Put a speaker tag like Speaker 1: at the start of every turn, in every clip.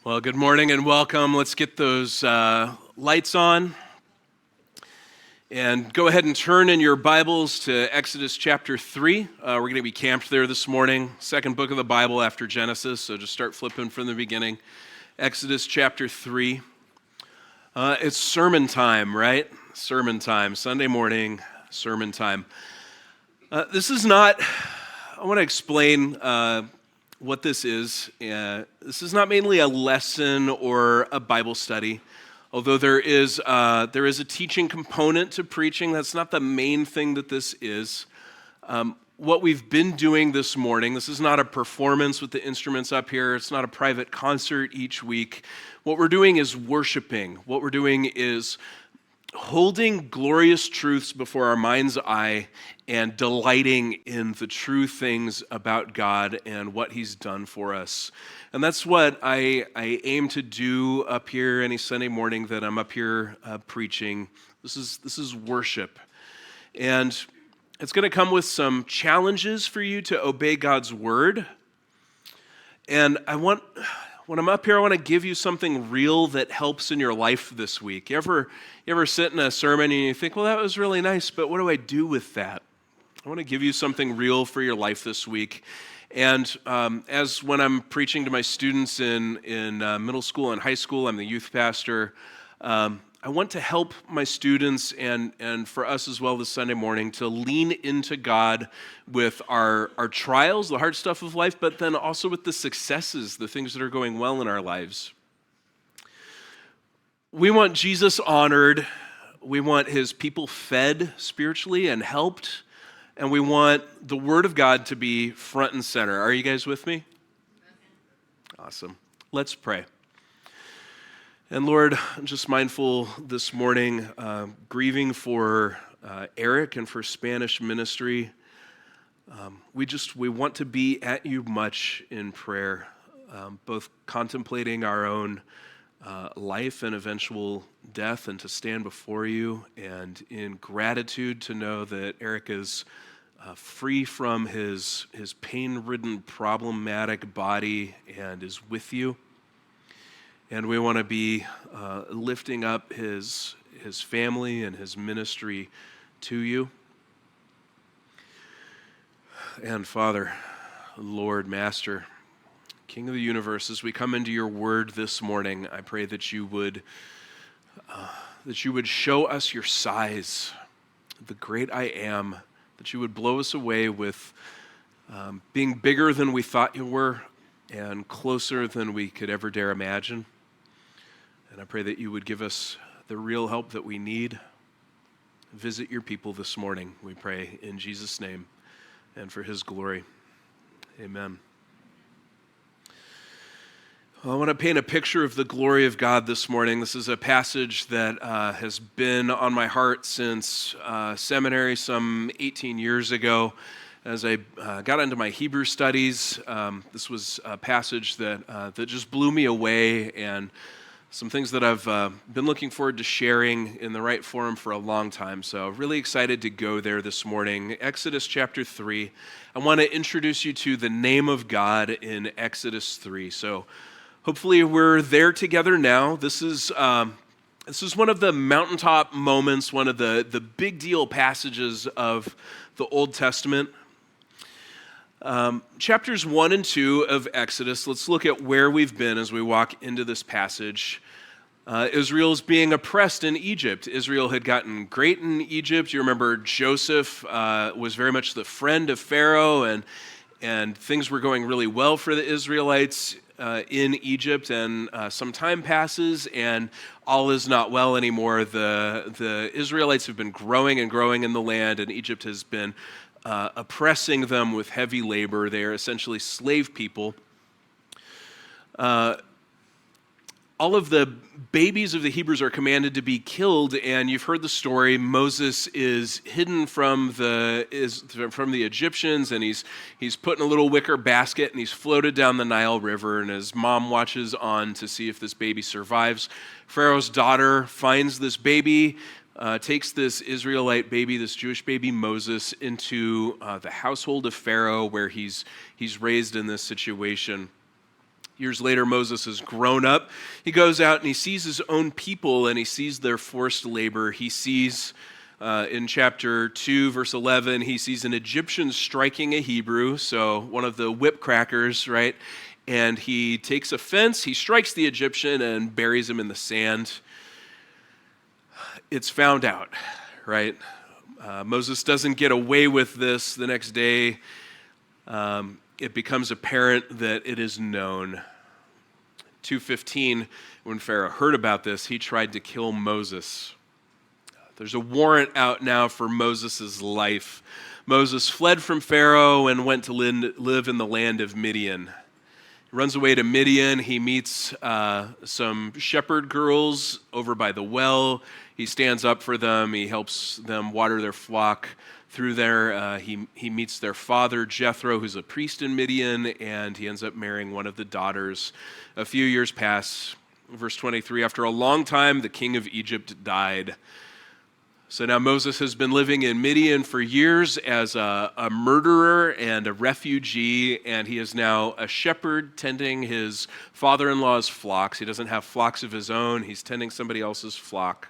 Speaker 1: Well, good morning and welcome. Let's get those lights on. And go ahead and turn in your Bibles to Exodus chapter 3. We're going to be camped there this morning. Second book of the Bible after Genesis, so just start flipping from the beginning. Exodus chapter 3. It's sermon time, right? Sermon time. Sunday morning, sermon time. This is not, I want to explain what this is. This is not mainly a lesson or a Bible study, although there is a teaching component to preaching. That's not the main thing that this is. What we've been doing this morning, this is not a performance with the instruments up here. It's not a private concert each week. What we're doing is worshiping. What we're doing is holding glorious truths before our mind's eye and delighting in the true things about God and what He's done for us. And that's what I aim to do up here any Sunday morning that I'm up here preaching. This is worship. And it's going to come with some challenges for you to obey God's word. And when I'm up here, I want to give you something real that helps in your life this week. You ever sit in a sermon and you think, well, that was really nice, but what do I do with that? I want to give you something real for your life this week. And as when I'm preaching to my students in middle school and high school, I'm the youth pastor. I want to help my students and for us as well this Sunday morning to lean into God with our trials, the hard stuff of life, but then also with the successes, the things that are going well in our lives. We want Jesus honored. We want His people fed spiritually and helped. And we want the Word of God to be front and center. Are you guys with me? Awesome. Let's pray. And Lord, I'm just mindful this morning, grieving for Eric and for Spanish ministry. We want to be at you much in prayer, both contemplating our own life and eventual death, and to stand before you, and in gratitude to know that Eric is free from his pain-ridden, problematic body and is with you. And we want to be lifting up his family and his ministry to you. And Father, Lord, Master, King of the universe, as we come into your word this morning, I pray that you would show us your size, the great I am, that you would blow us away with being bigger than we thought you were and closer than we could ever dare imagine. And I pray that you would give us the real help that we need. Visit your people this morning, we pray, in Jesus' name and for His glory. Amen. Well, I want to paint a picture of the glory of God this morning. This is a passage that has been on my heart since seminary some 18 years ago. As I got into my Hebrew studies, this was a passage that just blew me away, and some things that I've been looking forward to sharing in the right forum for a long time. So really excited to go there this morning. Exodus chapter 3. I want to introduce you to the name of God in Exodus 3. So hopefully we're there together now. This is one of the mountaintop moments, one of the big deal passages of the Old Testament. Chapters 1 and 2 of Exodus, let's look at where we've been as we walk into this passage. Israel's being oppressed in Egypt. Israel had gotten great in Egypt. You remember Joseph was very much the friend of Pharaoh, and things were going really well for the Israelites in Egypt. And some time passes, and all is not well anymore. The Israelites have been growing and growing in the land, and Egypt has been oppressing them with heavy labor. They are essentially slave people. All of the babies of the Hebrews are commanded to be killed, and you've heard the story. Moses is hidden from the Egyptians, and he's put in a little wicker basket, and he's floated down the Nile River, and his mom watches on to see if this baby survives. Pharaoh's daughter finds this baby, takes this Israelite baby, this Jewish baby Moses, into the household of Pharaoh, where he's raised in this situation. Years later, Moses is grown up. He goes out and he sees his own people and he sees their forced labor. He sees, in chapter 2, verse 11, he sees an Egyptian striking a Hebrew, so one of the whip crackers, right? And he takes offense, he strikes the Egyptian and buries him in the sand. It's found out, right? Moses doesn't get away with this. The next day, it becomes apparent that it is known. 2:15, when Pharaoh heard about this, he tried to kill Moses. There's a warrant out now for Moses' life. Moses fled from Pharaoh and went to live in the land of Midian. He runs away to Midian. He meets some shepherd girls over by the well. He stands up for them. He helps them water their flock. Through there, he meets their father, Jethro, who's a priest in Midian, and he ends up marrying one of the daughters. A few years pass. Verse 23, after a long time, the king of Egypt died. So now Moses has been living in Midian for years as a murderer and a refugee, and he is now a shepherd tending his father-in-law's flocks. He doesn't have flocks of his own. He's tending somebody else's flock.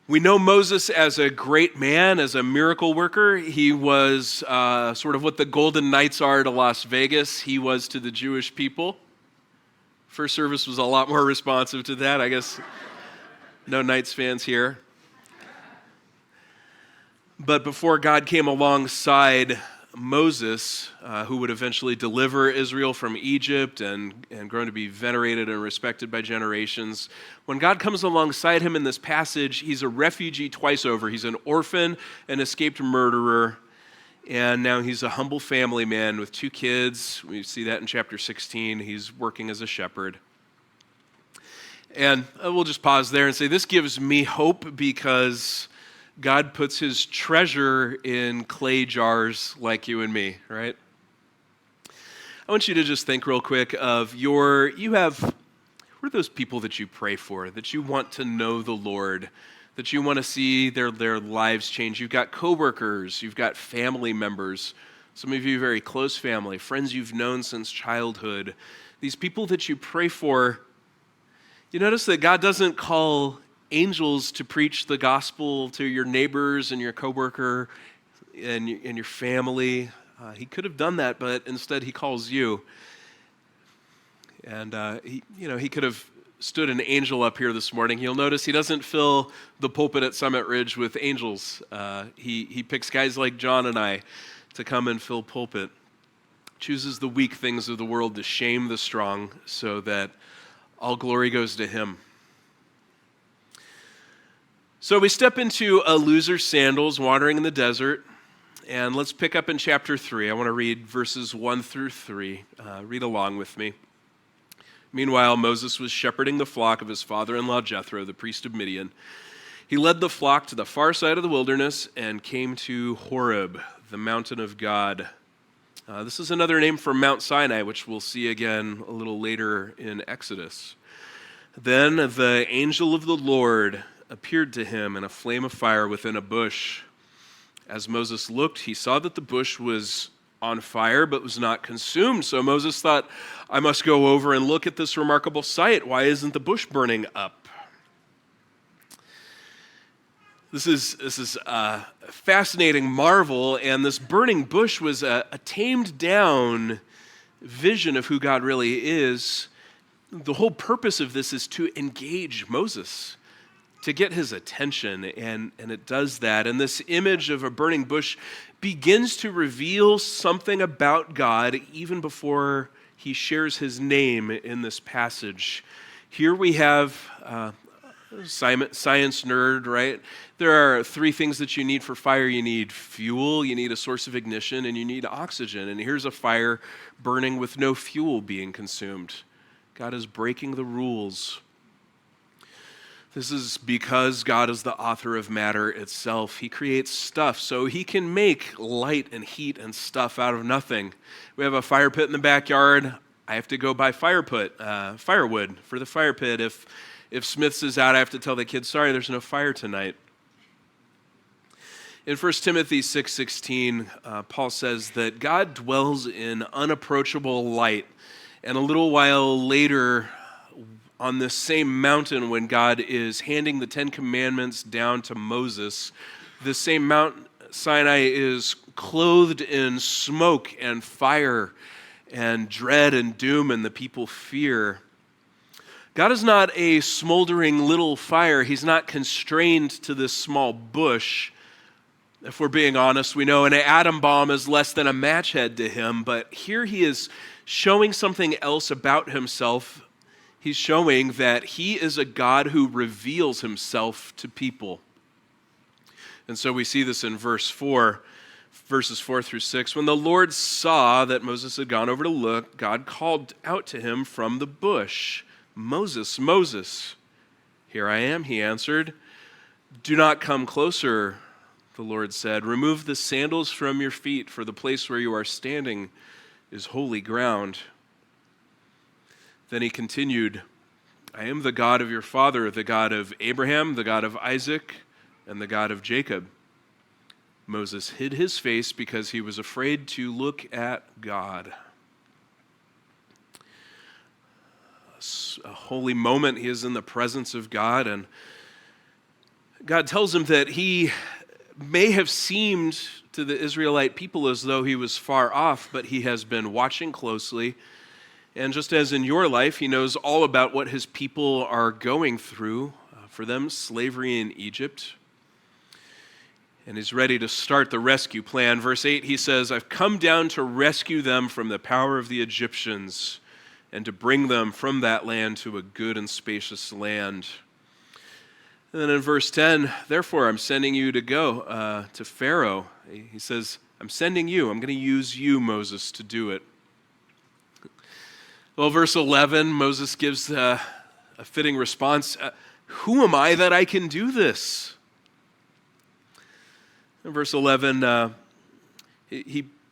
Speaker 1: We know Moses as a great man, as a miracle worker. He was sort of what the Golden Knights are to Las Vegas. He was to the Jewish people. First service was a lot more responsive to that. I guess no Knights fans here. But before God came alongside Moses, who would eventually deliver Israel from Egypt and grow to be venerated and respected by generations, when God comes alongside him in this passage, he's a refugee twice over. He's an orphan, an escaped murderer, and now he's a humble family man with 2 kids. We see that in chapter 16. He's working as a shepherd. And we'll just pause there and say this gives me hope because God puts his treasure in clay jars like you and me, right? I want you to just think real quick of who are those people that you pray for, that you want to know the Lord, that you want to see their lives change. You've got coworkers, you've got family members, some of you very close family, friends you've known since childhood. These people that you pray for, you notice that God doesn't call angels to preach the gospel to your neighbors and your coworker and your family. He could have done that, but instead he calls you. And he could have stood an angel up here this morning. You'll notice he doesn't fill the pulpit at Summit Ridge with angels. He picks guys like John and I to come and fill pulpit. Chooses the weak things of the world to shame the strong so that all glory goes to him. So we step into a loser's sandals wandering in the desert, and let's pick up in chapter 3. I want to read verses 1 through 3. Read along with me. Meanwhile, Moses was shepherding the flock of his father-in-law Jethro, the priest of Midian. He led the flock to the far side of the wilderness and came to Horeb, the mountain of God. This is another name for Mount Sinai, which we'll see again a little later in Exodus. Then the angel of the Lord appeared to him in a flame of fire within a bush. As Moses looked, he saw that the bush was on fire but was not consumed. So Moses thought, I must go over and look at this remarkable sight. Why isn't the bush burning up? This is a fascinating marvel, and this burning bush was a tamed down vision of who God really is. The whole purpose of this is to engage Moses, to get his attention, and it does that. And this image of a burning bush begins to reveal something about God even before he shares his name in this passage. Here we have science nerd, right? There are 3 things that you need for fire. You need fuel, you need a source of ignition, and you need oxygen. And here's a fire burning with no fuel being consumed. God is breaking the rules. This is because God is the author of matter itself. He creates stuff so he can make light and heat and stuff out of nothing. We have a fire pit in the backyard. I have to go buy firewood for the fire pit. If Smith's is out, I have to tell the kids, sorry, there's no fire tonight. In 1 Timothy 6:16, Paul says that God dwells in unapproachable light. And a little while later, on this same mountain, when God is handing the Ten Commandments down to Moses, this same Mount Sinai is clothed in smoke and fire and dread and doom, and the people fear. God is not a smoldering little fire. He's not constrained to this small bush. If we're being honest, we know an atom bomb is less than a match head to him, but here he is showing something else about himself. He's showing that he is a God who reveals himself to people. And so we see this in verses 4 through 6. When the Lord saw that Moses had gone over to look, God called out to him from the bush, "Moses, Moses." "Here I am," he answered. "Do not come closer," the Lord said. "Remove the sandals from your feet, for the place where you are standing is holy ground." Then he continued, "I am the God of your father, the God of Abraham, the God of Isaac, and the God of Jacob." Moses hid his face because he was afraid to look at God. A holy moment. He is in the presence of God, and God tells him that he may have seemed to the Israelite people as though he was far off, but he has been watching closely. And just as in your life, he knows all about what his people are going through. For them, slavery in Egypt. And he's ready to start the rescue plan. Verse 8, he says, "I've come down to rescue them from the power of the Egyptians and to bring them from that land to a good and spacious land." And then in verse 10, "Therefore I'm sending you to go to Pharaoh." He says, "I'm sending you. I'm going to use you, Moses, to do it." Well, verse 11, Moses gives a fitting response. "Who am I that I can do this?" In verse 11,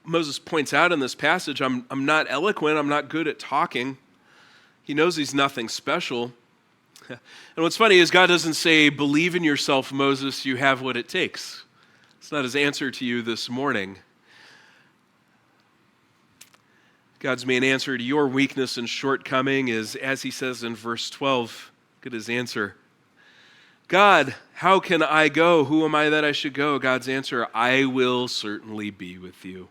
Speaker 1: Moses points out in this passage, I'm not eloquent, I'm not good at talking. He knows he's nothing special. And what's funny is God doesn't say, "Believe in yourself, Moses, you have what it takes." It's not his answer to you this morning. God's main answer to your weakness and shortcoming is, as he says in verse 12, look at his answer. "God, how can I go? Who am I that I should go?" God's answer, "I will certainly be with you."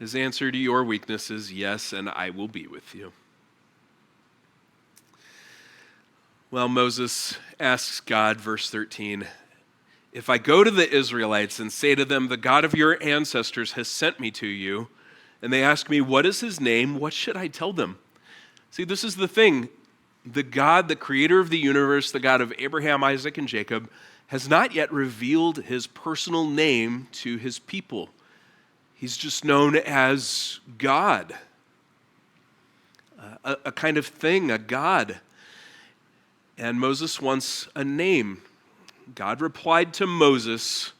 Speaker 1: His answer to your weakness is, "Yes, and I will be with you." Well, Moses asks God, verse 13, "If I go to the Israelites and say to them, 'The God of your ancestors has sent me to you,' and they ask me, 'What is his name?' what should I tell them?" See, this is the thing. The God, the creator of the universe, the God of Abraham, Isaac, and Jacob, has not yet revealed his personal name to his people. He's just known as God, a kind of thing, a God. And Moses wants a name. God replied to Moses,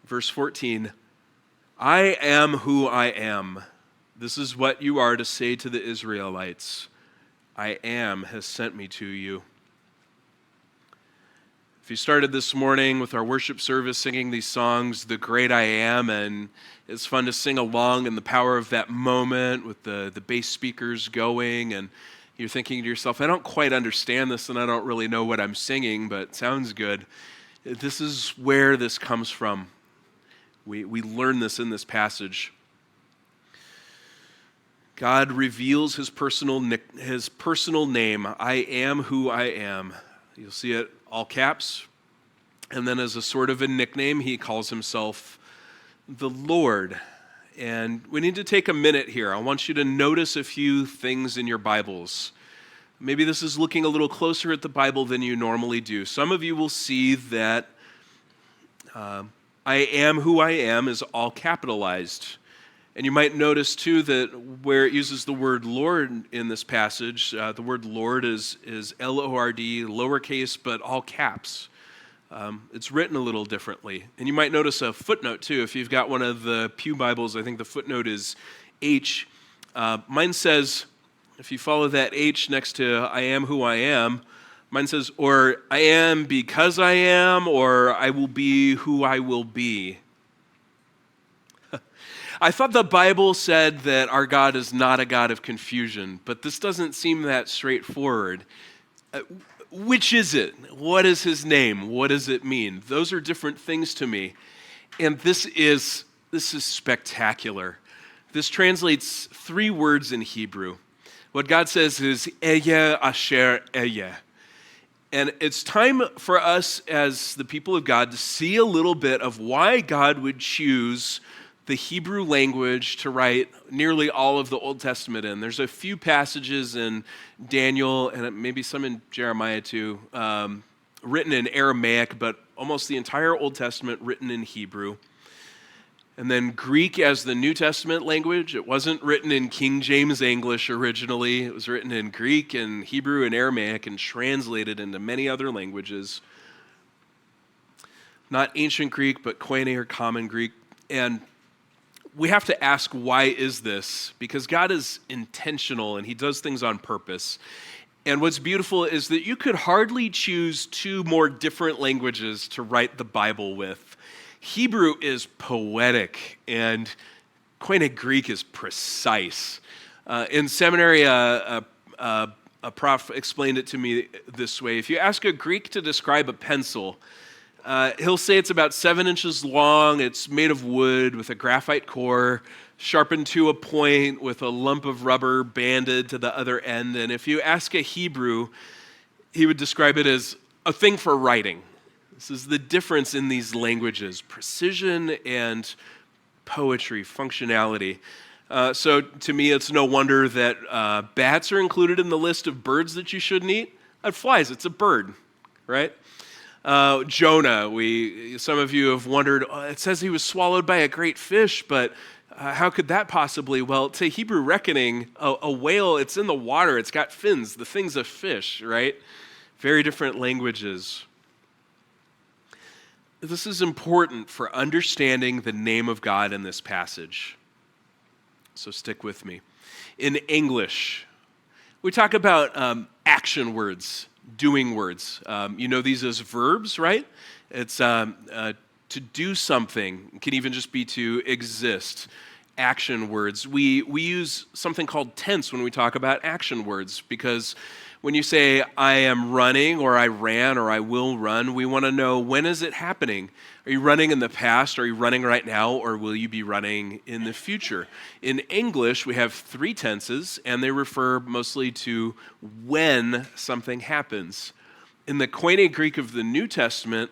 Speaker 1: verse 14, "I am who I am. This is what you are to say to the Israelites. I am has sent me to you." If you started this morning with our worship service singing these songs, "The Great I Am," and it's fun to sing along in the power of that moment with the bass speakers going, and you're thinking to yourself, "I don't quite understand this and I don't really know what I'm singing, but it sounds good." This is where this comes from. We learn this in this passage. God reveals his personal name. I am who I am. You'll see it all caps. And then as a sort of a nickname, he calls himself the Lord. And we need to take a minute here. I want you to notice a few things in your Bibles. Maybe this is looking a little closer at the Bible than you normally do. Some of you will see that I am who I am is all capitalized. And you might notice too that where it uses the word Lord in this passage, the word Lord is L-O-R-D, lowercase, but all caps. It's written a little differently. And you might notice a footnote too. If you've got one of the Pew Bibles, I think the footnote is H. Mine says, if you follow that H next to I am who I am, Mine says, or I am because I am, or I will be who I will be. I thought the Bible said that our God is not a God of confusion, but this doesn't seem that straightforward. Which is it? What is his name? What does it mean? Those are different things to me. And this is spectacular. This translates 3 words in Hebrew. What God says is, Ehyeh Asher Ehyeh. And it's time for us as the people of God to see a little bit of why God would choose the Hebrew language to write nearly all of the Old Testament in. There's a few passages in Daniel and maybe some in Jeremiah too, written in Aramaic, but almost the entire Old Testament written in Hebrew. And then Greek as the New Testament language. It wasn't written in King James English originally. It was written in Greek and Hebrew and Aramaic and translated into many other languages. Not ancient Greek, but Koine or Common Greek. And we have to ask, why is this? Because God is intentional and he does things on purpose. And what's beautiful is that you could hardly choose 2 more different languages to write the Bible with. Hebrew is poetic and Koine Greek is precise. In seminary, a prof explained it to me this way. If you ask a Greek to describe a pencil, he'll say it's about 7 inches long, it's made of wood with a graphite core, sharpened to a point with a lump of rubber banded to the other end. And if you ask a Hebrew, he would describe it as a thing for writing. This is the difference in these languages, precision and poetry, functionality. So to me, it's no wonder that bats are included in the list of birds that you shouldn't eat. Flies, it's a bird, right? Jonah, some of you have wondered, it says he was swallowed by a great fish, but how could that possibly? Well, to Hebrew reckoning, a whale, it's in the water, it's got fins, the thing's a fish, right? Very different languages. This is important for understanding the name of God in this passage. So stick with me. In English, we talk about action words, doing words. You know these as verbs, right? It's to do something. It can even just be to exist. Action words. We use something called tense when we talk about action words, because when you say, I am running, or I ran, or I will run, we want to know, when is it happening? Are you running in the past? Are you running right now? Or will you be running in the future? In English, we have 3 tenses, and they refer mostly to when something happens. In the Koine Greek of the New Testament,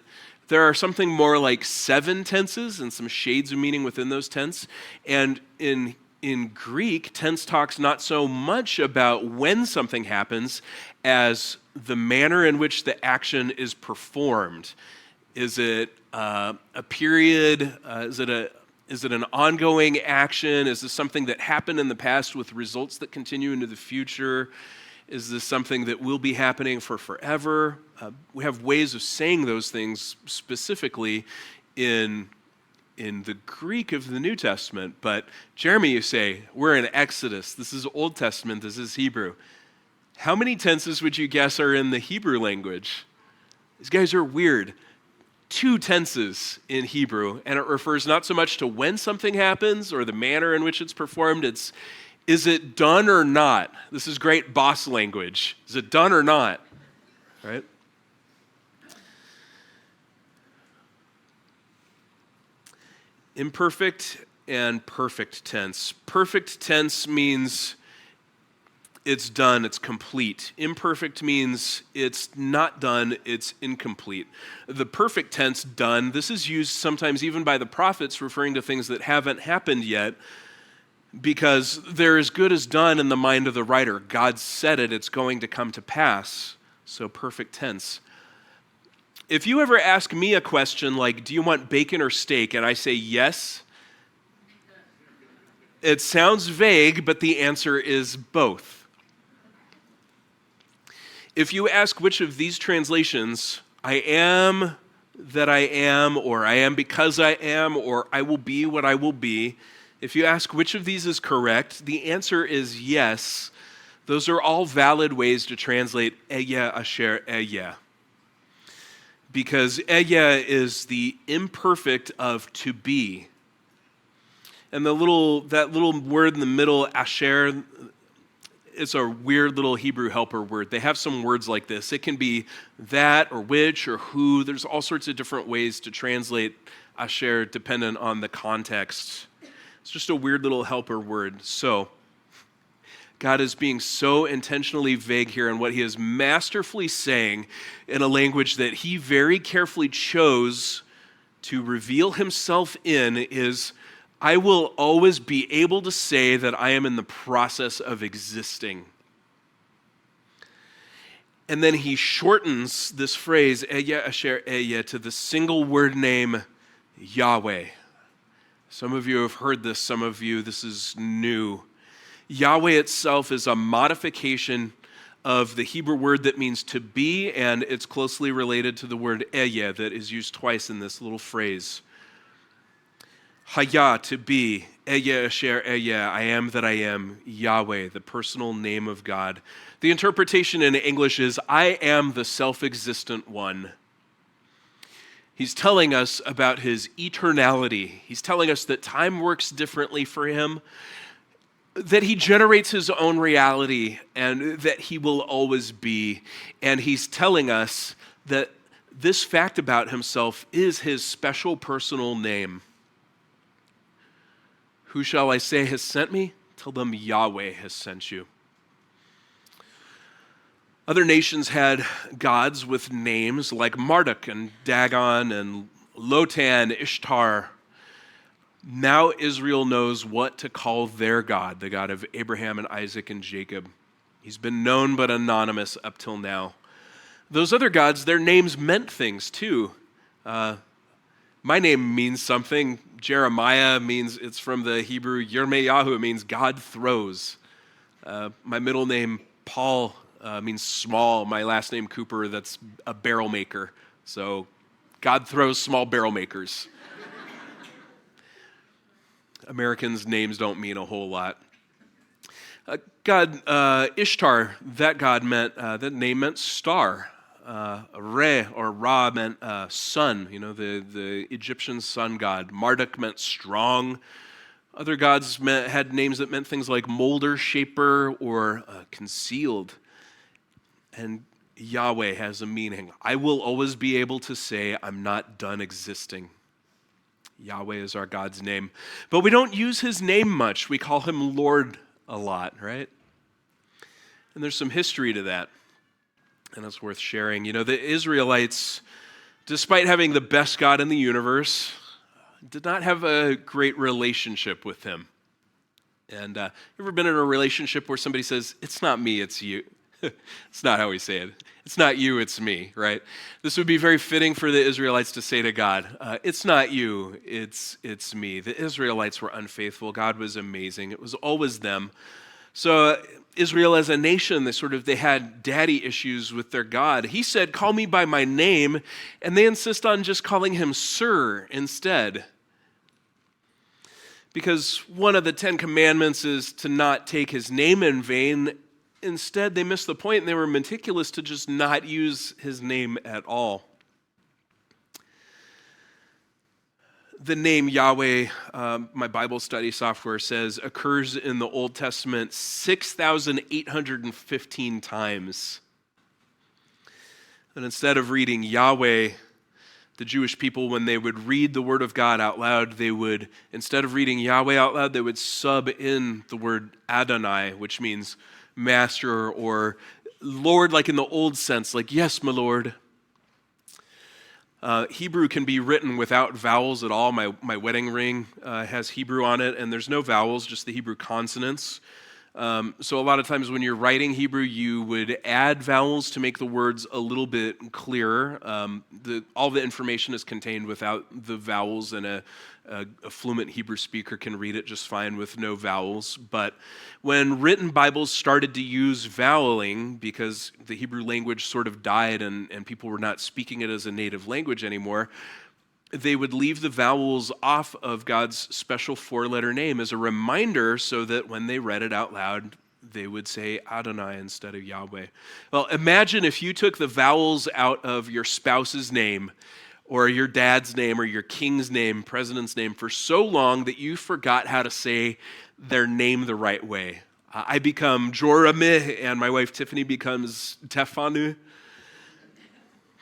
Speaker 1: there are something more like 7 tenses and some shades of meaning within those tenses. And in Greek, tense talks not so much about when something happens as the manner in which the action is performed. Is it a period? Is it an ongoing action? Is this something that happened in the past with results that continue into the future? Is this something that will be happening for forever? We have ways of saying those things specifically in the Greek of the New Testament. But Jeremy, you say, we're in Exodus. This is Old Testament. This is Hebrew. How many tenses would you guess are in the Hebrew language? These guys are weird. 2 tenses in Hebrew, and it refers not so much to when something happens or the manner in which it's performed. It's, is it done or not? This is great boss language. Is it done or not? Right? Imperfect and perfect tense. Perfect tense means it's done, it's complete. Imperfect means it's not done, it's incomplete. The perfect tense, done, this is used sometimes even by the prophets referring to things that haven't happened yet, because they're as good as done in the mind of the writer. God said it, it's going to come to pass. So perfect tense. If you ever ask me a question like, do you want bacon or steak? And I say yes, it sounds vague, but the answer is both. If you ask which of these translations, I am that I am, or I am because I am, or I will be what I will be, if you ask which of these is correct, the answer is yes. Those are all valid ways to translate Ehyeh Asher Ehyeh. Because Ehyeh is the imperfect of to be. And that little word in the middle, Asher, it's a weird little Hebrew helper word. They have some words like this. It can be that or which or who. There's all sorts of different ways to translate Asher dependent on the context. It's just a weird little helper word. So, God is being so intentionally vague here in what he is masterfully saying in a language that he very carefully chose to reveal himself in is, I will always be able to say that I am in the process of existing. And then he shortens this phrase, Ehyeh Asher Ehyeh, to the single word name Yahweh. Some of you have heard this, some of you, this is new. Yahweh itself is a modification of the Hebrew word that means to be, and it's closely related to the word Ehyeh that is used twice in this little phrase. Hayah, to be, Ehyeh Asher Ehyeh, I am that I am, Yahweh, the personal name of God. The interpretation in English is, I am the self-existent one. He's telling us about his eternality. He's telling us that time works differently for him, that he generates his own reality, and that he will always be. And he's telling us that this fact about himself is his special personal name. Who shall I say has sent me? Tell them Yahweh has sent you. Other nations had gods with names like Marduk and Dagon and Lotan, Ishtar. Now Israel knows what to call their God, the God of Abraham and Isaac and Jacob. He's been known but anonymous up till now. Those other gods, their names meant things too. My name means something. Jeremiah means, it's from the Hebrew Yirmeyahu, it means God throws. My middle name, Paul, means small. My last name, Cooper, that's a barrel maker. So God throws small barrel makers. Americans' names don't mean a whole lot. Ishtar, that name meant star. Re or Ra meant sun, the Egyptian sun god. Marduk meant strong. Other gods had names that meant things like molder, shaper, or concealed. And Yahweh has a meaning. I will always be able to say I'm not done existing. Yahweh is our God's name. But we don't use his name much. We call him Lord a lot, right? And there's some history to that. And it's worth sharing. The Israelites, despite having the best God in the universe, did not have a great relationship with him. And you ever been in a relationship where somebody says, it's not me, it's you? It's not how we say it. It's not you, it's me, right? This would be very fitting for the Israelites to say to God, it's not you, it's me. The Israelites were unfaithful. God was amazing. It was always them. So Israel as a nation, they had daddy issues with their God. He said, call me by my name, and they insist on just calling him Sir instead. Because one of the 10 commandments is to not take his name in vain. Instead, they missed the point, and they were meticulous to just not use his name at all. The name Yahweh, my Bible study software says, occurs in the Old Testament 6,815 times. And instead of reading Yahweh, the Jewish people, when they would read the word of God out loud, they would, instead of reading Yahweh out loud, they would sub in the word Adonai, which means master or Lord, like in the old sense, like, yes, my Lord. Hebrew can be written without vowels at all. My wedding ring has Hebrew on it, and there's no vowels, just the Hebrew consonants. So a lot of times when you're writing Hebrew, you would add vowels to make the words a little bit clearer. All the information is contained without the vowels, and a fluent Hebrew speaker can read it just fine with no vowels. But when written Bibles started to use voweling, because the Hebrew language sort of died and people were not speaking it as a native language anymore, they would leave the vowels off of God's special four-letter name as a reminder so that when they read it out loud, they would say Adonai instead of Yahweh. Well, imagine if you took the vowels out of your spouse's name or your dad's name or your king's name, president's name, for so long that you forgot how to say their name the right way. I become Jorameh, and my wife Tiffany becomes Tefanu.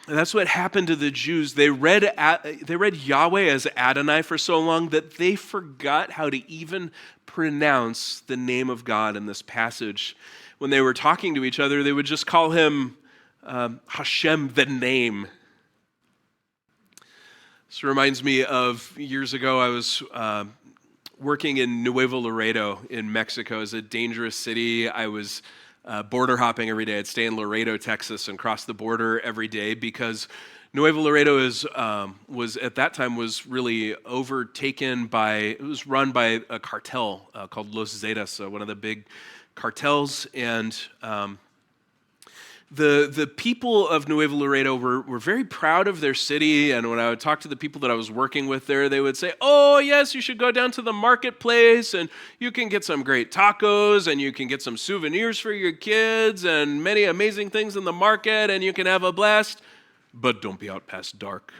Speaker 1: And that's what happened to the Jews. They read Yahweh as Adonai for so long that they forgot how to even pronounce the name of God in this passage. When they were talking to each other, they would just call him Hashem, the name. This reminds me of years ago, I was working in Nuevo Laredo in Mexico. It's a dangerous city. I was border hopping every day. I'd stay in Laredo, Texas, and cross the border every day because Nuevo Laredo was at that time was really overtaken by, it was run by a cartel called Los Zetas, one of the big cartels, and the people of Nuevo Laredo were very proud of their city, and when I would talk to the people that I was working with there, they would say, oh yes, you should go down to the marketplace and you can get some great tacos and you can get some souvenirs for your kids and many amazing things in the market and you can have a blast, but don't be out past dark.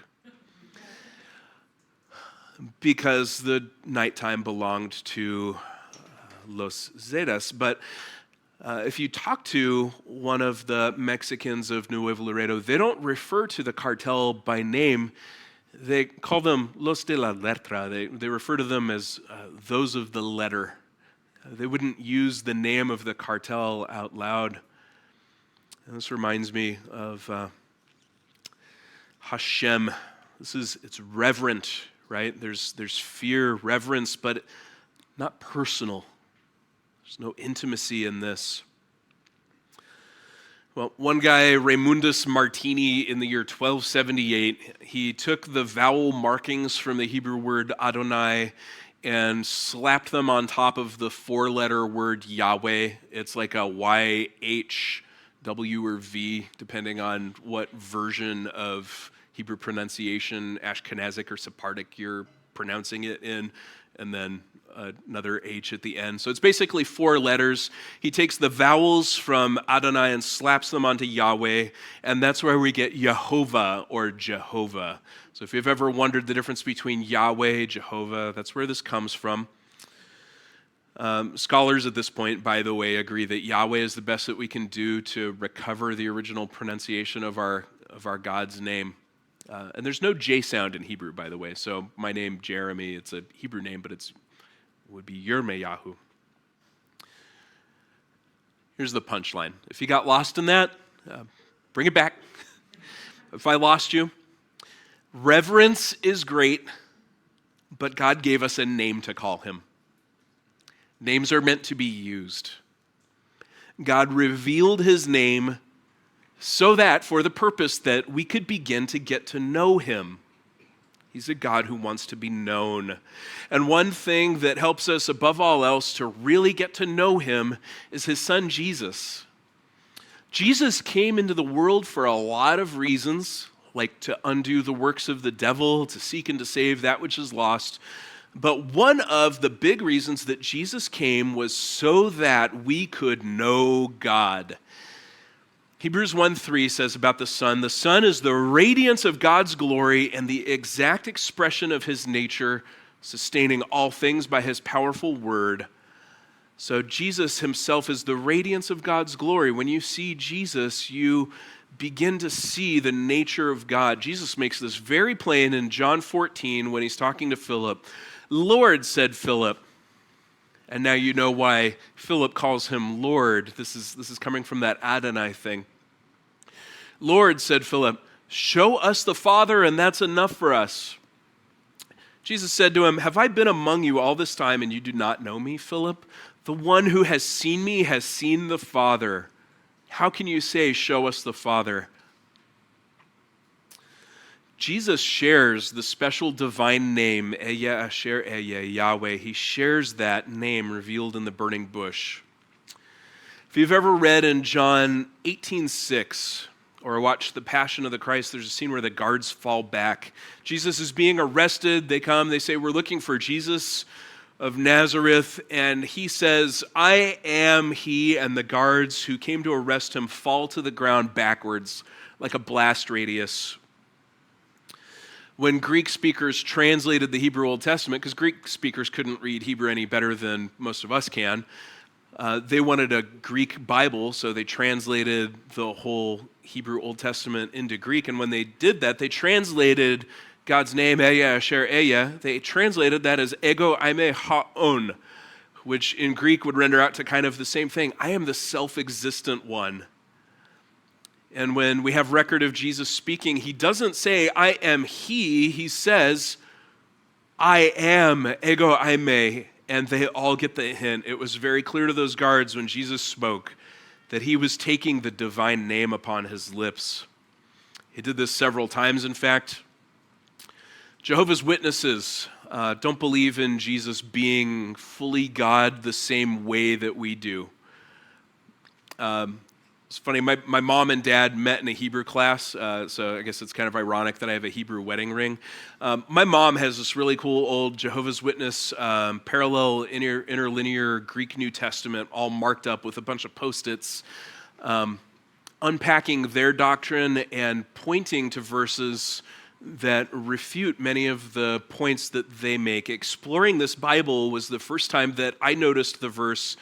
Speaker 1: Because the nighttime belonged to Los Zetas, but if you talk to one of the Mexicans of Nuevo Laredo, they don't refer to the cartel by name. They call them Los de la Letra. They refer to them as those of the letter. They wouldn't use the name of the cartel out loud. And this reminds me of Hashem. It's reverent, right? There's fear, reverence, but not personal. There's no intimacy in this. Well, one guy, Raymundus Martini, in the year 1278, he took the vowel markings from the Hebrew word Adonai and slapped them on top of the four-letter word Yahweh. It's like a Y-H, W or V, depending on what version of Hebrew pronunciation, Ashkenazic or Sephardic, you're pronouncing it in, and then another H at the end. So it's basically four letters. He takes the vowels from Adonai and slaps them onto Yahweh, and that's where we get Yehovah or Jehovah. So if you've ever wondered the difference between Yahweh, Jehovah, that's where this comes from. Scholars at this point, by the way, agree that Yahweh is the best that we can do to recover the original pronunciation of our God's name. And there's no J sound in Hebrew, by the way. So my name, Jeremy, it's a Hebrew name, but it would be Yirmeyahu. Here's the punchline. If you got lost in that, bring it back. If I lost you, reverence is great, but God gave us a name to call him. Names are meant to be used. God revealed his name so that, for the purpose that we could begin to get to know him. He's a God who wants to be known. And one thing that helps us above all else to really get to know him is his son Jesus. Jesus came into the world for a lot of reasons, like to undo the works of the devil, to seek and to save that which is lost. But one of the big reasons that Jesus came was so that we could know God. Hebrews 1:3 says about the Son is the radiance of God's glory and the exact expression of his nature, sustaining all things by his powerful word. So Jesus himself is the radiance of God's glory. When you see Jesus, you begin to see the nature of God. Jesus makes this very plain in John 14 when he's talking to Philip. Lord, said Philip. And now you know why Philip calls him Lord. This is coming from that Adonai thing. Lord, said Philip, show us the Father, and that's enough for us. Jesus said to him, have I been among you all this time, and you do not know me, Philip? The one who has seen me has seen the Father. How can you say, show us the Father? Jesus shares the special divine name, Ehyeh Asher Ehyeh, Yahweh. He shares that name revealed in the burning bush. If you've ever read in John 18:6, or watched The Passion of the Christ, there's a scene where the guards fall back. Jesus is being arrested. They come, they say, we're looking for Jesus. of Nazareth, and he says, "I am he," and the guards who came to arrest him fall to the ground backwards like a blast radius. When Greek speakers translated the Hebrew Old Testament, because Greek speakers couldn't read Hebrew any better than most of us can, they wanted a Greek Bible, so they translated the whole Hebrew Old Testament into Greek, and when they did that, they translated God's name, Ehyeh Asher Ehyeh, they translated that as Ego Eime Ha'on, which in Greek would render out to kind of the same thing. I am the self-existent one. And when we have record of Jesus speaking, he doesn't say, "I am he." He says, "I am Ego Eime," and they all get the hint. It was very clear to those guards when Jesus spoke that he was taking the divine name upon his lips. He did this several times, in fact. Jehovah's Witnesses don't believe in Jesus being fully God the same way that we do. It's funny, my mom and dad met in a Hebrew class, so I guess it's kind of ironic that I have a Hebrew wedding ring. My mom has this really cool old Jehovah's Witness parallel interlinear Greek New Testament all marked up with a bunch of Post-its, unpacking their doctrine and pointing to verses that refute many of the points that they make. Exploring this Bible was the first time that I noticed the verse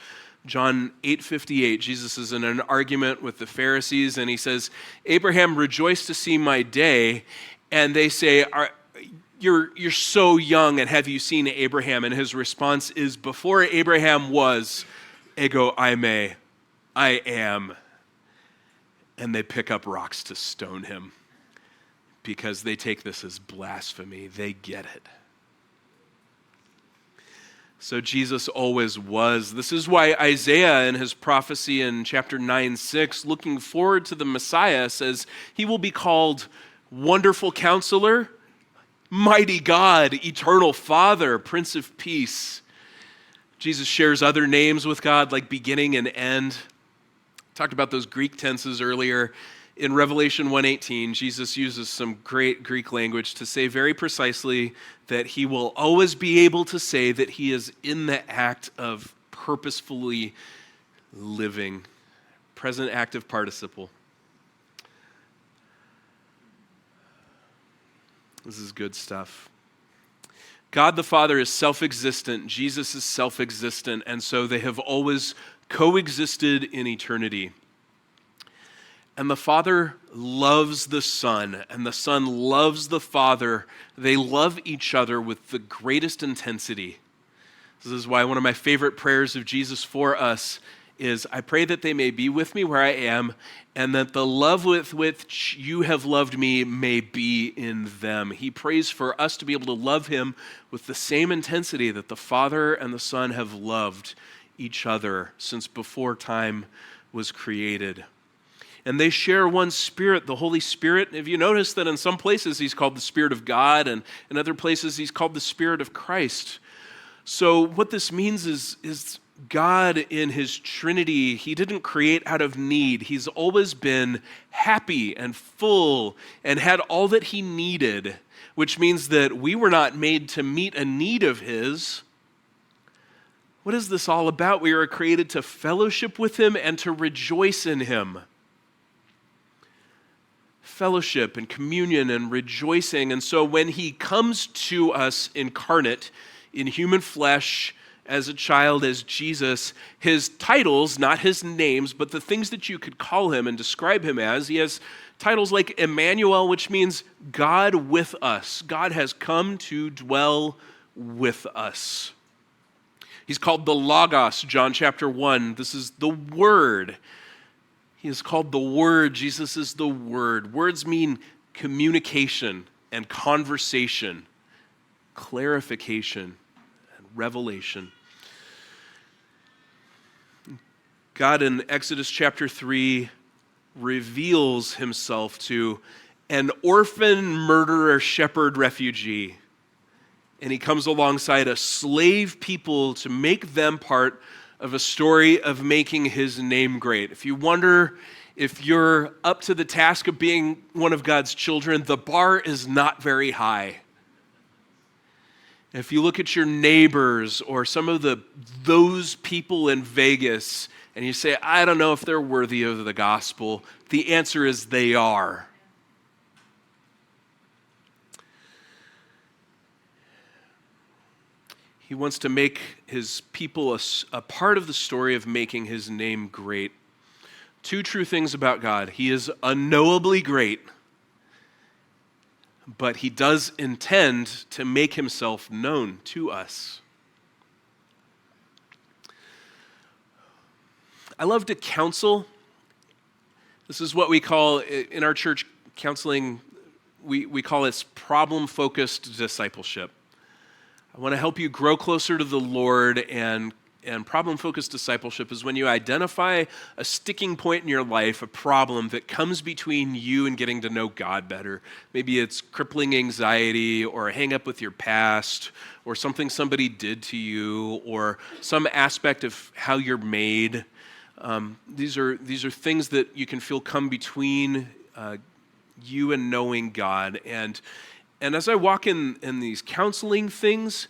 Speaker 1: John 8:58. Jesus is in an argument with the Pharisees, and he says, "Abraham rejoiced to see my day," and they say, You're so young, and have you seen Abraham? And his response is, "Before Abraham was, Ego Eime, I am." And they pick up rocks to stone him, because they take this as blasphemy. They get it. So Jesus always was. This is why Isaiah in his prophecy in chapter 9:6, looking forward to the Messiah, says he will be called Wonderful Counselor, Mighty God, Eternal Father, Prince of Peace. Jesus shares other names with God like beginning and end. Talked about those Greek tenses earlier. In Revelation 1:18, Jesus uses some great Greek language to say very precisely that he will always be able to say that he is in the act of purposefully living. Present active participle. This is good stuff. God the Father is self-existent. Jesus is self-existent, and so they have always coexisted in eternity. And the Father loves the Son, and the Son loves the Father. They love each other with the greatest intensity. This is why one of my favorite prayers of Jesus for us is, "I pray that they may be with me where I am, and that the love with which you have loved me may be in them." He prays for us to be able to love him with the same intensity that the Father and the Son have loved each other since before time was created. And they share one Spirit, the Holy Spirit. Have you noticed that in some places he's called the Spirit of God, and in other places he's called the Spirit of Christ? So what this means is God in his Trinity, he didn't create out of need. He's always been happy and full and had all that he needed, which means that we were not made to meet a need of his. What is this all about? We are created to fellowship with him and to rejoice in him. Fellowship and communion and rejoicing. And so when he comes to us incarnate in human flesh as a child, as Jesus, his titles, not his names, but the things that you could call him and describe him as, he has titles like Emmanuel, which means God with us. God has come to dwell with us. He's called the Logos, John chapter 1. This is the Word. He is called the Word. Jesus is the Word. Words mean communication and conversation, clarification and revelation. God in Exodus chapter 3 reveals himself to an orphan, murderer, shepherd, refugee. And he comes alongside a slave people to make them part of a story of making his name great. If you wonder if you're up to the task of being one of God's children, the bar is not very high. If you look at your neighbors or some of those people in Vegas and you say, I don't know if they're worthy of the gospel, the answer is they are. He wants to make his people a part of the story of making his name great. Two true things about God. He is unknowably great, but he does intend to make himself known to us. I love to counsel. This is what we call, in our church counseling, we call this problem-focused discipleship. I want to help you grow closer to the Lord, and problem-focused discipleship is when you identify a sticking point in your life, a problem that comes between you and getting to know God better. Maybe it's crippling anxiety or a hang-up with your past or something somebody did to you or some aspect of how you're made. These are things that you can feel come between you and knowing God. And as I walk in these counseling things,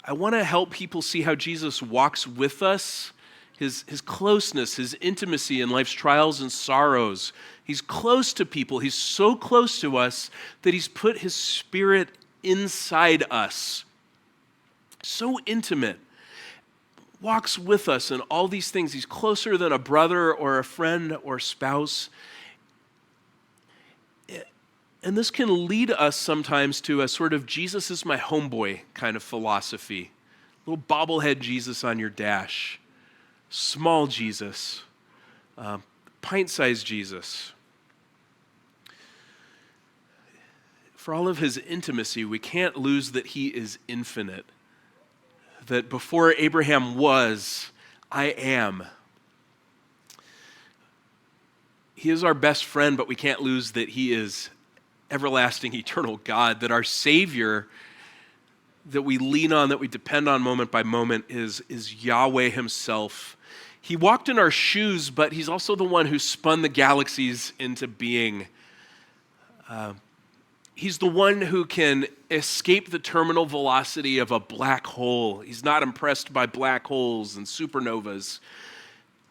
Speaker 1: I want to help people see how Jesus walks with us, his closeness, his intimacy in life's trials and sorrows. He's close to people. He's so close to us that he's put his Spirit inside us. So intimate. Walks with us in all these things. He's closer than a brother or a friend or spouse. And this can lead us sometimes to a sort of Jesus is my homeboy kind of philosophy. Little bobblehead Jesus on your dash. Small Jesus. Pint-sized Jesus. For all of his intimacy, we can't lose that he is infinite. That before Abraham was, I am. He is our best friend, but we can't lose that he is everlasting, eternal God, that our Savior that we lean on, that we depend on moment by moment is Yahweh himself. He walked in our shoes, but he's also the one who spun the galaxies into being. He's the one who can escape the terminal velocity of a black hole. He's not impressed by black holes and supernovas.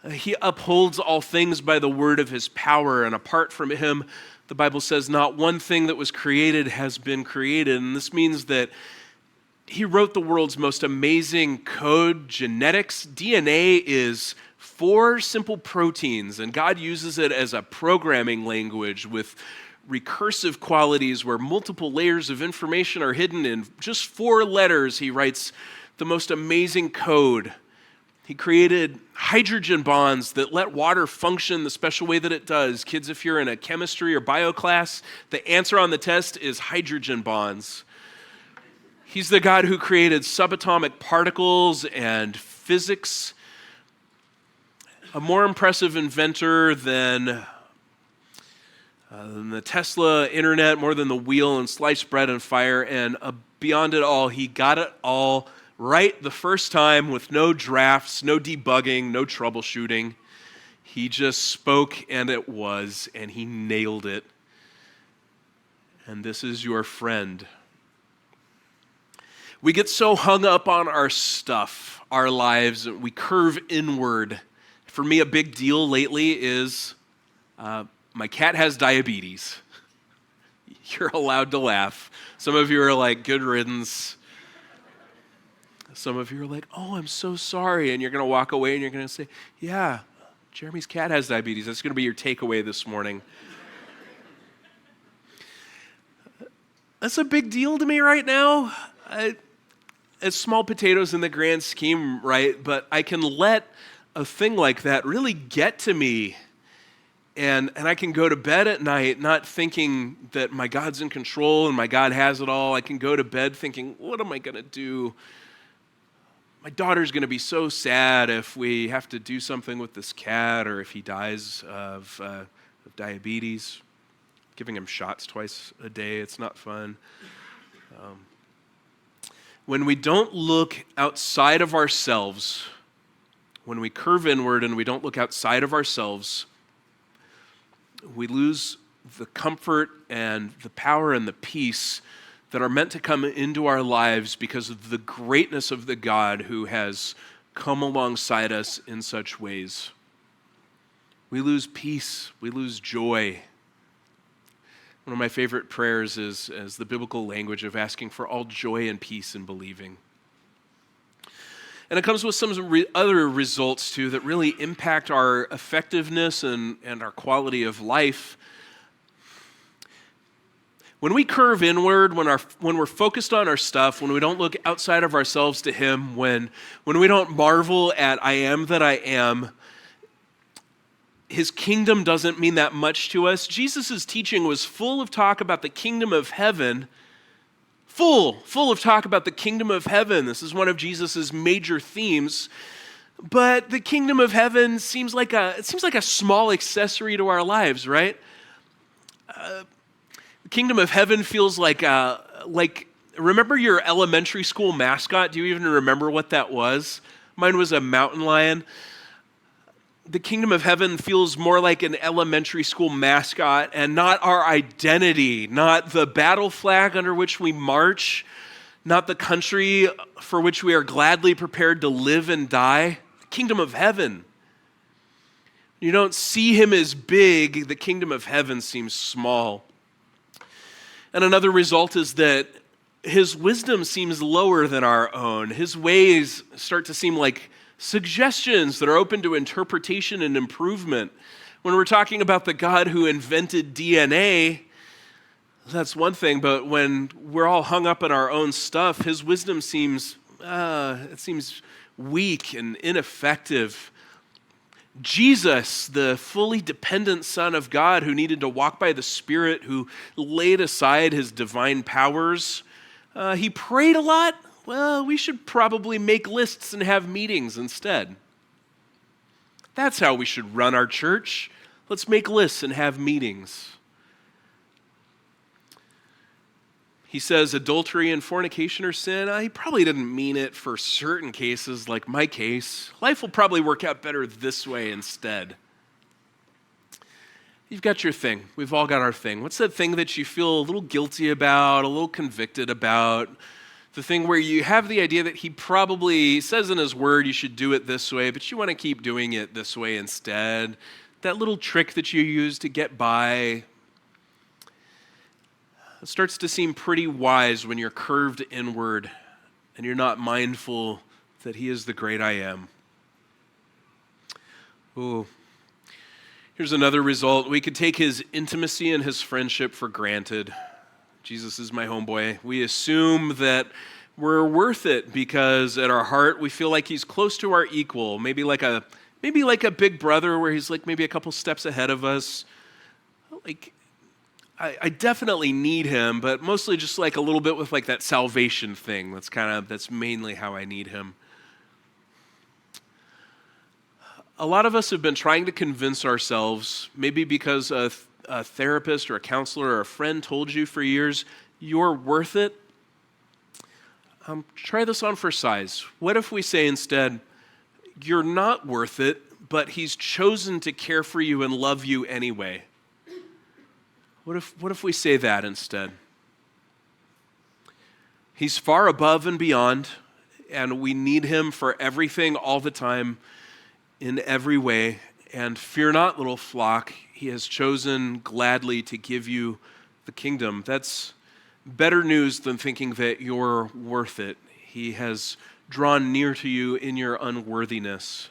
Speaker 1: He upholds all things by the word of his power, and apart from him, the Bible says not one thing that was created has been created. And this means that he wrote the world's most amazing code, genetics. DNA is 4 simple proteins, and God uses it as a programming language with recursive qualities where multiple layers of information are hidden in just 4 letters. He writes the most amazing code. He created hydrogen bonds that let water function the special way that it does. Kids, if you're in a chemistry or bio class, the answer on the test is hydrogen bonds. He's the God who created subatomic particles and physics. A more impressive inventor than the Tesla internet, more than the wheel and sliced bread and fire, and beyond it all, he got it all right the first time with no drafts, no debugging, no troubleshooting. He just spoke and it was, and he nailed it. And this is your friend. We get so hung up on our stuff, our lives, we curve inward. For me, a big deal lately is my cat has diabetes. You're allowed to laugh. Some of you are like, good riddance. Some of you are like, oh, I'm so sorry. And you're going to walk away and you're going to say, yeah, Jeremy's cat has diabetes. That's going to be your takeaway this morning. That's a big deal to me right now. It's small potatoes in the grand scheme, right? But I can let a thing like that really get to me. And I can go to bed at night not thinking that my God's in control and my God has it all. I can go to bed thinking, what am I going to do? My daughter's going to be so sad if we have to do something with this cat or if he dies of diabetes. Giving him shots twice a day, it's not fun. When we don't look outside of ourselves, when we curve inward and we don't look outside of ourselves, we lose the comfort and the power and the peace that are meant to come into our lives because of the greatness of the God who has come alongside us in such ways. We lose peace, we lose joy. One of my favorite prayers is the biblical language of asking for all joy and peace in believing. And it comes with some other results too that really impact our effectiveness and our quality of life. When we curve inward, when we're focused on our stuff, when we don't look outside of ourselves to Him, when we don't marvel at I am that I am, His kingdom doesn't mean that much to us. Jesus' teaching was full of talk about the kingdom of heaven, full of talk about the kingdom of heaven. This is one of Jesus' major themes. But the kingdom of heaven seems like a small accessory to our lives, right? The kingdom of heaven feels like remember your elementary school mascot? Do you even remember what that was? Mine was a mountain lion. The kingdom of heaven feels more like an elementary school mascot and not our identity, not the battle flag under which we march, not the country for which we are gladly prepared to live and die. The kingdom of heaven. You don't see Him as big, the kingdom of heaven seems small. And another result is that His wisdom seems lower than our own. His ways start to seem like suggestions that are open to interpretation and improvement. When we're talking about the God who invented DNA, that's one thing, but when we're all hung up in our own stuff, His wisdom seems weak and ineffective. Jesus, the fully dependent Son of God who needed to walk by the Spirit, who laid aside His divine powers, He prayed a lot. Well, we should probably make lists and have meetings instead. That's how we should run our church. Let's make lists and have meetings. He says adultery and fornication are sin. He probably didn't mean it for certain cases, like my case. Life will probably work out better this way instead. You've got your thing. We've all got our thing. What's that thing that you feel a little guilty about, a little convicted about? The thing where you have the idea that He probably says in His word you should do it this way, but you want to keep doing it this way instead. That little trick that you use to get by. It starts to seem pretty wise when you're curved inward and you're not mindful that He is the great I am. Ooh. Here's another result. We could take His intimacy and His friendship for granted. Jesus is my homeboy. We assume that we're worth it because at our heart we feel like He's close to our equal, maybe like a big brother where He's like maybe a couple steps ahead of us. Like I definitely need Him, but mostly just like a little bit with like that salvation thing. That's mainly how I need Him. A lot of us have been trying to convince ourselves, maybe because a therapist or a counselor or a friend told you for years, you're worth it. Try this on for size. What if we say instead, you're not worth it, but He's chosen to care for you and love you anyway? What if we say that instead? He's far above and beyond, and we need Him for everything all the time, in every way. And fear not, little flock, He has chosen gladly to give you the kingdom. That's better news than thinking that you're worth it. He has drawn near to you in your unworthiness.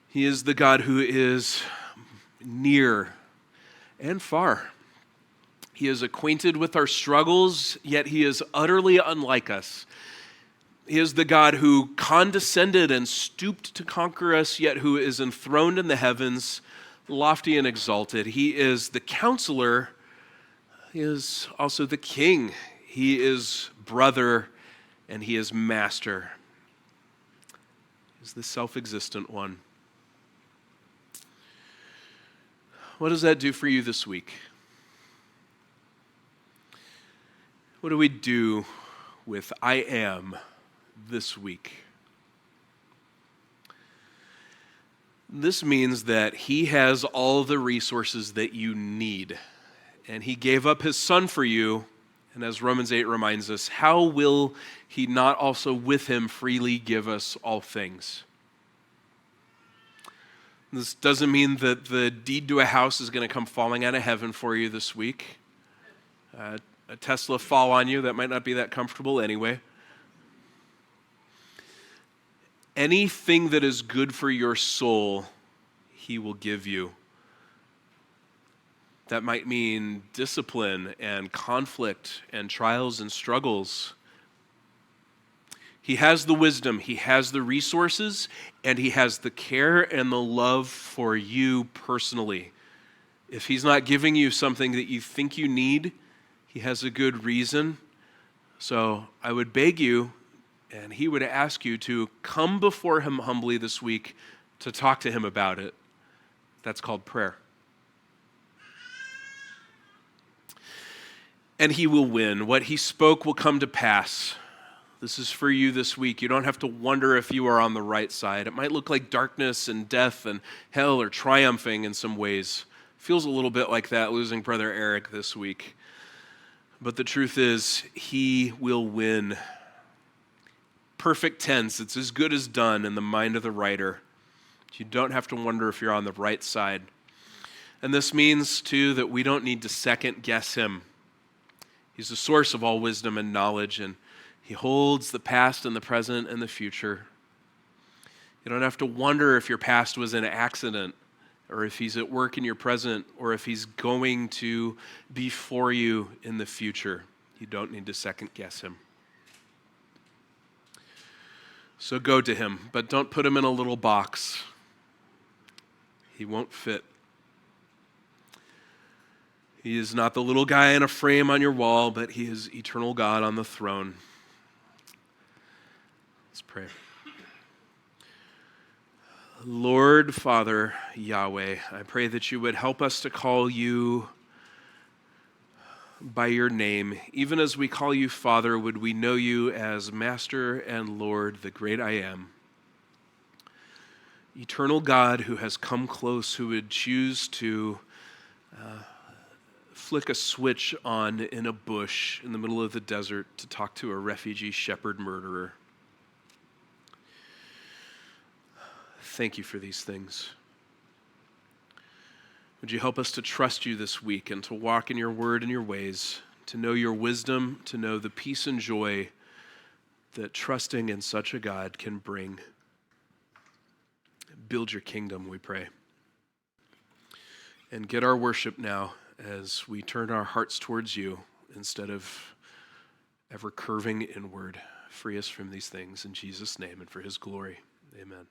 Speaker 1: He is the God who is near and far. He is acquainted with our struggles, yet He is utterly unlike us. He is the God who condescended and stooped to conquer us, yet who is enthroned in the heavens, lofty and exalted. He is the counselor. He is also the king. He is brother, and He is master. He is the self-existent one. What does that do for you this week? What do we do with I am this week? This means that He has all the resources that you need and he gave up his son for you, and as Romans 8 reminds us, how will he not also with him freely give us all things? This doesn't mean that the deed to a house is going to come falling out of heaven for you this week. A Tesla fall on you, that might not be that comfortable anyway. Anything that is good for your soul, he will give you. That might mean discipline and conflict and trials and struggles. He has the wisdom, he has the resources, and he has the care and the love for you personally. If he's not giving you something that you think you need, he has a good reason. So I would beg you, and he would ask you to come before him humbly this week to talk to him about it. That's called prayer. And he will win. What he spoke will come to pass. This is for you this week. You don't have to wonder if you are on the right side. It might look like darkness and death and hell or triumphing in some ways. Feels a little bit like that losing Brother Eric this week. But the truth is, he will win. Perfect tense. It's as good as done in the mind of the writer. You don't have to wonder if you're on the right side. And this means, too, that we don't need to second guess him. He's the source of all wisdom and knowledge, and he holds the past and the present and the future. You don't have to wonder if your past was an accident, or if he's at work in your present, or if he's going to be for you in the future. You don't need to second guess him. So go to him, but don't put him in a little box. He won't fit. He is not the little guy in a frame on your wall, but he is eternal God on the throne. Let's pray. Lord, Father, Yahweh, I pray that you would help us to call you by your name. Even as we call you Father, would we know you as Master and Lord, the great I am. Eternal God who has come close, who would choose to flick a switch on in a bush in the middle of the desert to talk to a refugee shepherd murderer. Thank you for these things. Would you help us to trust you this week and to walk in your word and your ways, to know your wisdom, to know the peace and joy that trusting in such a God can bring. Build your kingdom, we pray. And get our worship now as we turn our hearts towards you instead of ever curving inward. Free us from these things in Jesus' name and for his glory. Amen.